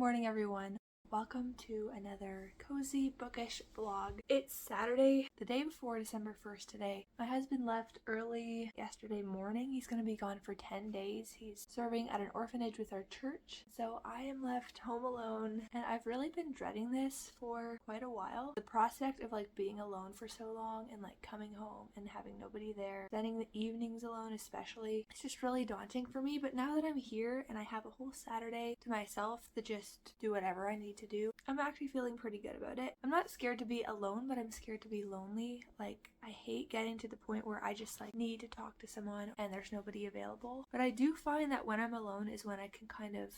morning, everyone. Welcome to another cozy bookish vlog. It's Saturday, the day before December 1st today. My husband left early yesterday morning. He's going to be gone for 10 days. He's serving at an orphanage with our church. So I am left home alone, and I've really been dreading this for quite a while. The prospect of being alone for so long and coming home and having nobody there, spending the evenings alone especially, it's just really daunting for me. But now that I'm here and I have a whole Saturday to myself to just do whatever I need to do, I'm actually feeling pretty good about it. I'm not scared to be alone, but I'm scared to be lonely. I hate getting to the point where I just need to talk to someone and there's nobody available. But I do find that when I'm alone is when I can kind of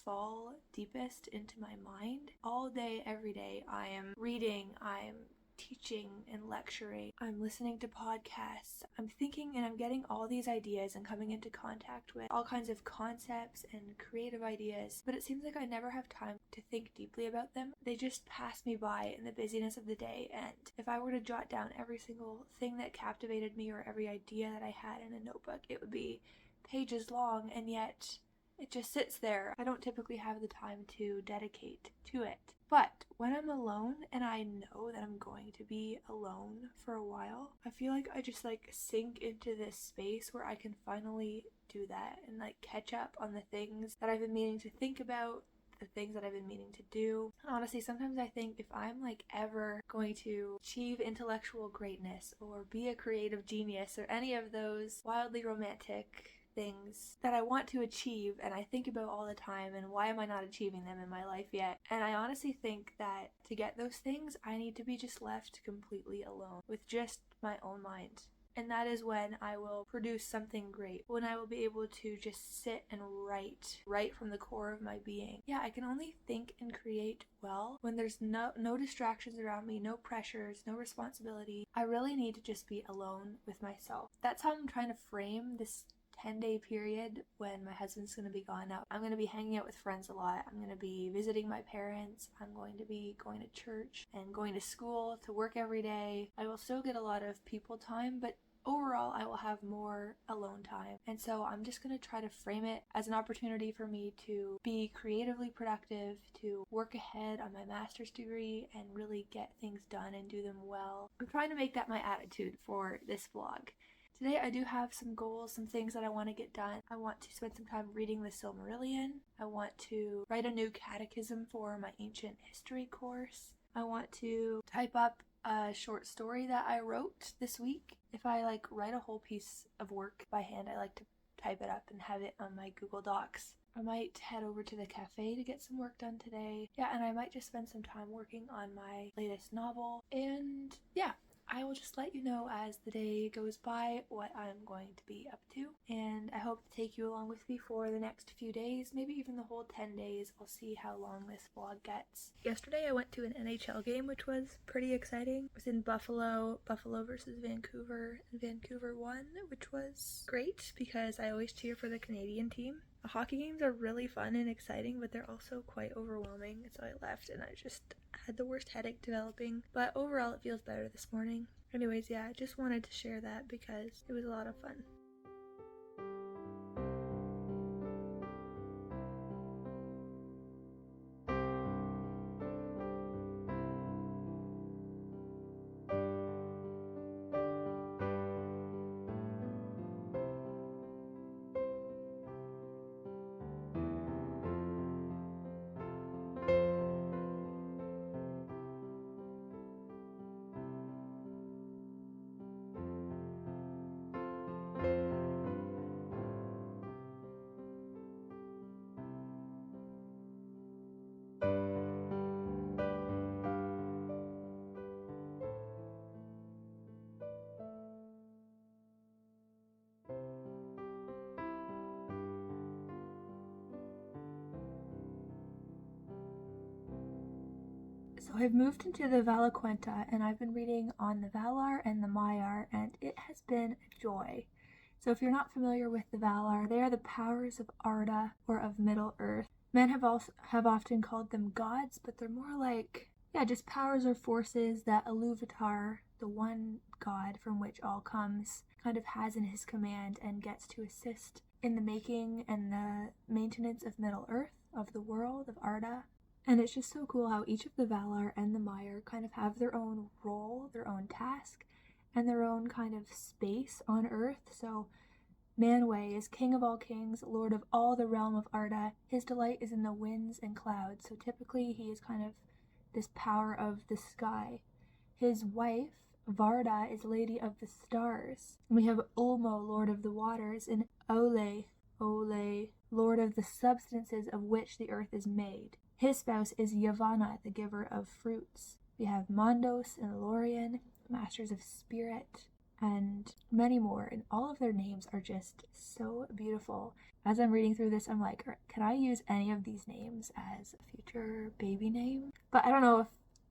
fall deepest into my mind. All day, every day, I am reading, I'm teaching and lecturing, I'm listening to podcasts, I'm thinking, and I'm getting all these ideas and coming into contact with all kinds of concepts and creative ideas, but it seems like I never have time to think deeply about them. They just pass me by in the busyness of the day, and if I were to jot down every single thing that captivated me or every idea that I had in a notebook, it would be pages long, and yet it just sits there. I don't typically have the time to dedicate to it. But when I'm alone and I know that I'm going to be alone for a while, I feel like I just sink into this space where I can finally do that and catch up on the things that I've been meaning to think about, the things that I've been meaning to do. Honestly, sometimes I think if I'm ever going to achieve intellectual greatness or be a creative genius or any of those wildly romantic things that I want to achieve and I think about all the time, and why am I not achieving them in my life yet? And I honestly think that to get those things, I need to be just left completely alone with just my own mind. And that is when I will produce something great, when I will be able to just sit and write from the core of my being. Yeah, I can only think and create well when there's no distractions around me, no pressures, no responsibility. I really need to just be alone with myself. That's how I'm trying to frame this 10-day period when my husband's going to be gone out. I'm going to be hanging out with friends a lot. I'm going to be visiting my parents. I'm going to be going to church and going to school, to work every day. I will still get a lot of people time, but overall I will have more alone time. And so I'm just going to try to frame it as an opportunity for me to be creatively productive, to work ahead on my master's degree and really get things done and do them well. I'm trying to make that my attitude for this vlog. Today I do have some goals, some things that I want to get done. I want to spend some time reading the Silmarillion. I want to write a new catechism for my ancient history course. I want to type up a short story that I wrote this week. If I write a whole piece of work by hand, I like to type it up and have it on my Google Docs. I might head over to the cafe to get some work done today. Yeah, and I might just spend some time working on my latest novel. And yeah, I will just let you know as the day goes by what I'm going to be up to, and I hope to take you along with me for the next few days, maybe even the whole 10 days. I'll see how long this vlog gets. Yesterday I went to an NHL game, which was pretty exciting. It was in Buffalo versus Vancouver, and Vancouver won, which was great because I always cheer for the Canadian team. Hockey games are really fun and exciting, but they're also quite overwhelming, so I left and I just had the worst headache developing, but overall it feels better this morning. Anyways, yeah, I just wanted to share that because it was a lot of fun. So I've moved into the Valaquenta and I've been reading on the Valar and the Maiar, and it has been a joy. So if you're not familiar with the Valar, they are the powers of Arda, or of Middle Earth. Men have often called them gods, but they're more just powers or forces that Iluvatar, the one god from which all comes, kind of has in his command and gets to assist in the making and the maintenance of Middle Earth, of the world, of Arda. And it's just so cool how each of the Valar and the Maiar kind of have their own role, their own task, and their own kind of space on Earth. So Manwë is king of all kings, lord of all the realm of Arda. His delight is in the winds and clouds, so typically he is kind of this power of the sky. His wife, Varda, is lady of the stars. We have Ulmo, lord of the waters, and Ole, lord of the substances of which the earth is made. His spouse is Yavanna, the giver of fruits. We have Mondos and Lorien, masters of spirit, and many more, and all of their names are just so beautiful. As I'm reading through this, I'm like, can I use any of these names as a future baby name? But I don't know if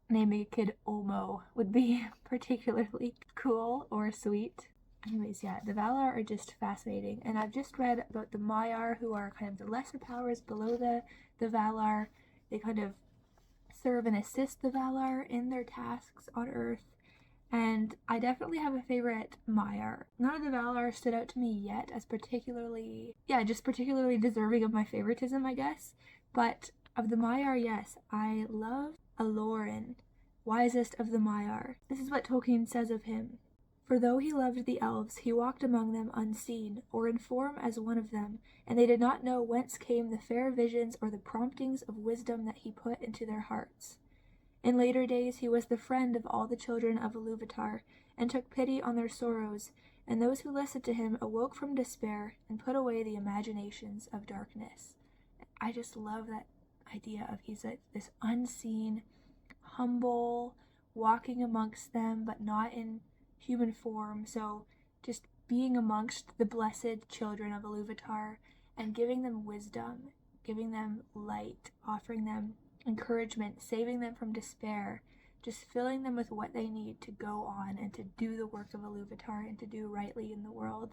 naming a kid Ulmo would be particularly cool or sweet. Anyways, yeah, the Valar are just fascinating, and I've just read about the Maiar, who are kind of the lesser powers below the Valar. They kind of serve and assist the Valar in their tasks on Earth. And I definitely have a favorite Maiar. None of the Valar stood out to me yet as particularly deserving of my favoritism, I guess. But of the Maiar, yes, I love Alorin, wisest of the Maiar. This is what Tolkien says of him. For though he loved the elves, he walked among them unseen, or in form as one of them, and they did not know whence came the fair visions or the promptings of wisdom that he put into their hearts. In later days he was the friend of all the children of Iluvatar, and took pity on their sorrows, and those who listened to him awoke from despair and put away the imaginations of darkness. I just love that idea of he's like this unseen, humble, walking amongst them, but not in human form, so just being amongst the blessed children of Iluvatar and giving them wisdom, giving them light, offering them encouragement, saving them from despair, just filling them with what they need to go on and to do the work of Iluvatar and to do rightly in the world.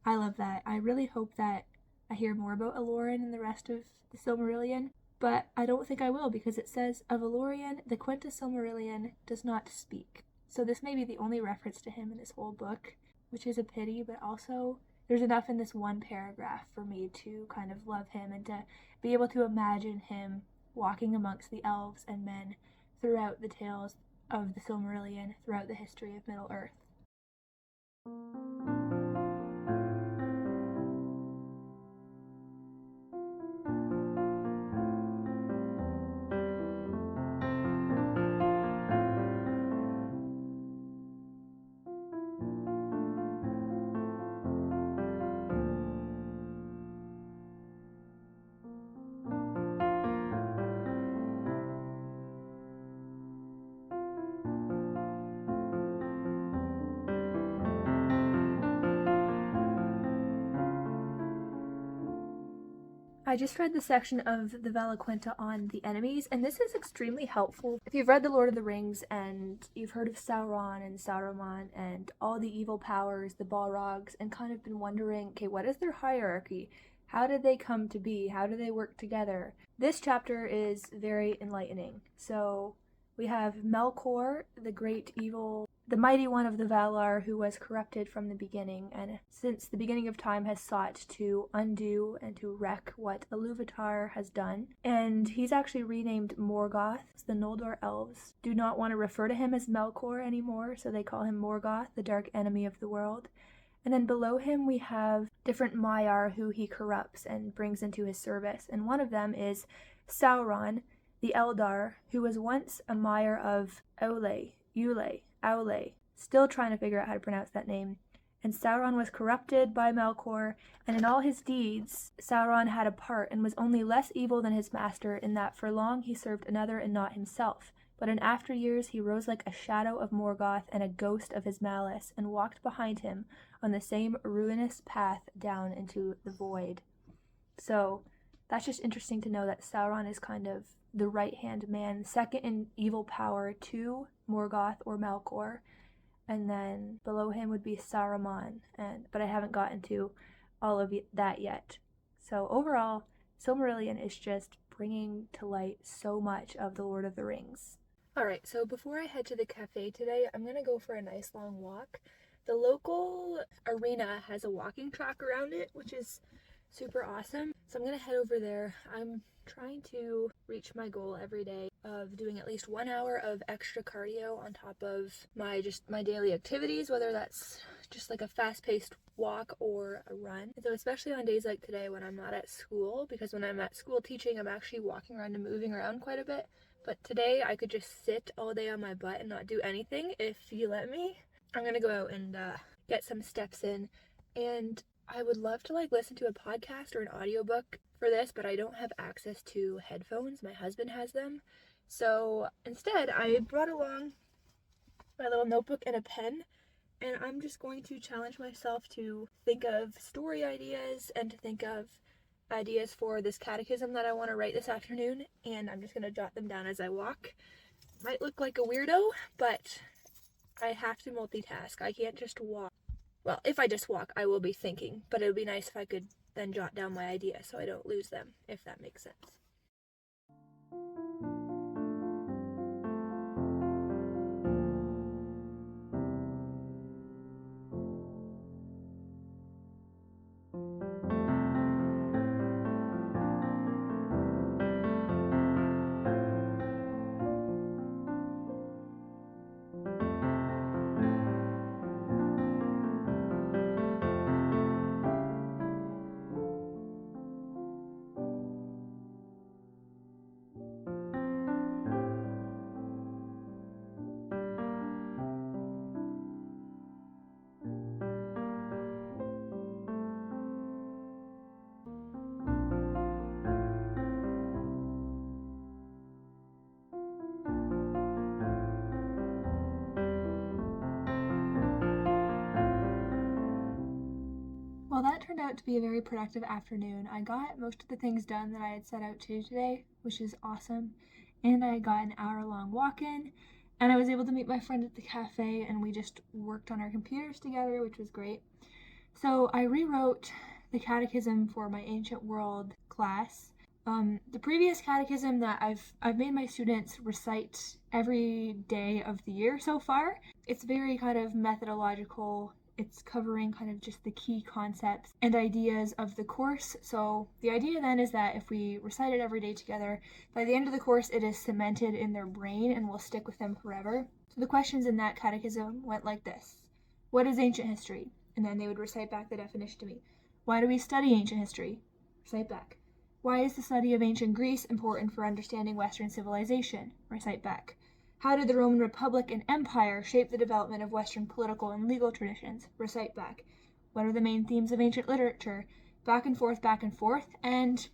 I love that. I really hope that I hear more about Alorin in the rest of the Silmarillion, but I don't think I will, because it says, of Alorin, the Quenta Silmarillion does not speak. So this may be the only reference to him in this whole book, which is a pity, but also there's enough in this one paragraph for me to kind of love him and to be able to imagine him walking amongst the elves and men throughout the tales of the Silmarillion, throughout the history of Middle-earth. I just read the section of the Valaquenta on the enemies, and this is extremely helpful. If you've read The Lord of the Rings and you've heard of Sauron and Saruman and all the evil powers, the Balrogs, and kind of been wondering, okay, what is their hierarchy? How did they come to be? How do they work together? This chapter is very enlightening. So we have Melkor, the great evil, the mighty one of the Valar, who was corrupted from the beginning, and since the beginning of time has sought to undo and to wreck what Iluvatar has done. And he's actually renamed Morgoth. The Noldor elves do not want to refer to him as Melkor anymore, so they call him Morgoth, the dark enemy of the world. And then below him we have different Maiar who he corrupts and brings into his service, and one of them is Sauron, the Eldar, who was once a Maiar of Aule, still trying to figure out how to pronounce that name. And Sauron was corrupted by Melkor, and in all his deeds, Sauron had a part and was only less evil than his master in that for long he served another and not himself. But in after years he rose like a shadow of Morgoth and a ghost of his malice, and walked behind him on the same ruinous path down into the void. So that's just interesting to know that Sauron is kind of the right-hand man, second in evil power to Morgoth or Melkor, and then below him would be Saruman, but I haven't gotten to all of that yet. So overall, Silmarillion is just bringing to light so much of The Lord of the Rings. Alright, so before I head to the cafe today, I'm going to go for a nice long walk. The local arena has a walking track around it, which is super awesome. So I'm gonna head over there. I'm trying to reach my goal every day of doing at least 1 hour of extra cardio on top of my daily activities, whether that's just like a fast-paced walk or a run. And so especially on days like today when I'm not at school, because when I'm at school teaching, I'm actually walking around and moving around quite a bit. But today I could just sit all day on my butt and not do anything if you let me. I'm gonna go out and get some steps in, and I would love to listen to a podcast or an audiobook for this, but I don't have access to headphones. My husband has them. So instead, I brought along my little notebook and a pen, and I'm just going to challenge myself to think of story ideas and to think of ideas for this catechism that I want to write this afternoon, and I'm just going to jot them down as I walk. Might look like a weirdo, but I have to multitask. I can't just walk. Well, if I just walk, I will be thinking, but it would be nice if I could then jot down my ideas so I don't lose them, if that makes sense. Well, that turned out to be a very productive afternoon. I got most of the things done that I had set out to today, which is awesome. And I got an hour-long walk-in, and I was able to meet my friend at the cafe, and we just worked on our computers together, which was great. So I rewrote the catechism for my ancient world class. The previous catechism that I've made my students recite every day of the year so far. It's very kind of methodological. It's covering kind of just the key concepts and ideas of the course. So the idea then is that if we recite it every day together, by the end of the course it is cemented in their brain and will stick with them forever. So the questions in that catechism went like this. What is ancient history? And then they would recite back the definition to me. Why do we study ancient history? Recite back. Why is the study of ancient Greece important for understanding Western civilization? Recite back. How did the Roman Republic and Empire shape the development of Western political and legal traditions? Recite back. What are the main themes of ancient literature? Back and forth, and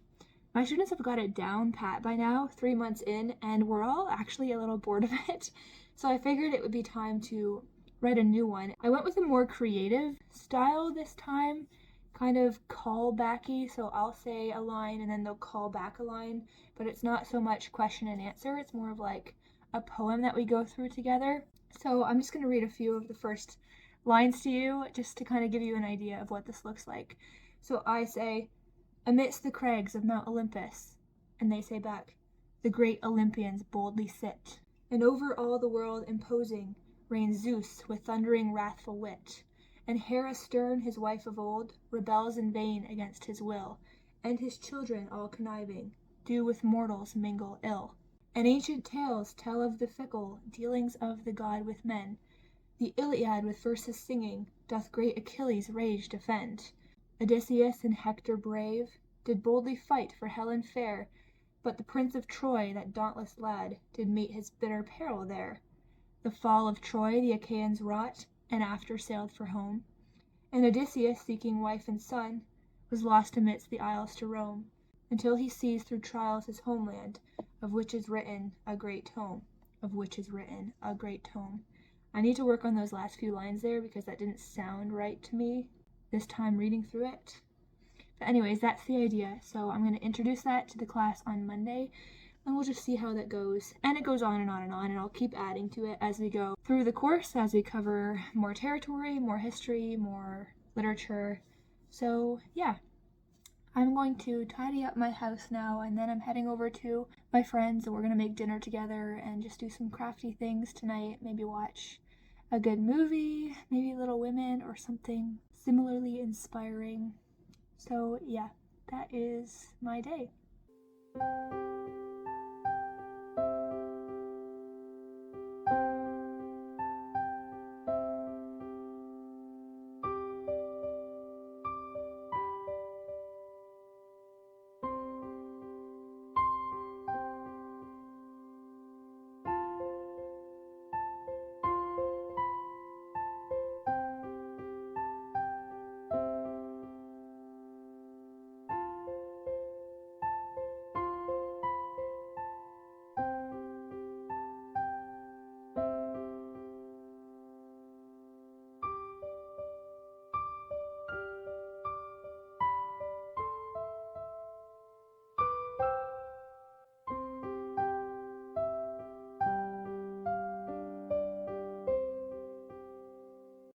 my students have got it down pat by now, 3 months in, and we're all actually a little bored of it. So I figured it would be time to write a new one. I went with a more creative style this time, kind of callbacky, so I'll say a line and then they'll call back a line, but it's not so much question and answer, it's more of like a poem that we go through together. So I'm just going to read a few of the first lines to you just to kind of give you an idea of what this looks like. So I say, amidst the crags of Mount Olympus, and they say back, the great Olympians boldly sit, and over all the world imposing reigns Zeus with thundering wrathful wit, and Hera stern, his wife of old, rebels in vain against his will, and his children all conniving do with mortals mingle ill. And ancient tales tell of the fickle dealings of the god with men. The Iliad with verses singing doth great Achilles' rage defend. Odysseus and Hector brave did boldly fight for Helen fair, but the prince of Troy, that dauntless lad, did meet his bitter peril there. The fall of Troy the Achaeans wrought, and after sailed for home. And Odysseus, seeking wife and son, was lost amidst the isles to roam, until he sees through trials his homeland, of which is written a great tome. I need to work on those last few lines there because that didn't sound right to me this time reading through it. But anyways, that's the idea. So I'm going to introduce that to the class on Monday, and we'll just see how that goes. And it goes on and on and on, and I'll keep adding to it as we go through the course, as we cover more territory, more history, more literature. So yeah, I'm going to tidy up my house now, and then I'm heading over to my friends, and we're going to make dinner together and just do some crafty things tonight. Maybe watch a good movie, maybe Little Women or something similarly inspiring. So yeah, that is my day.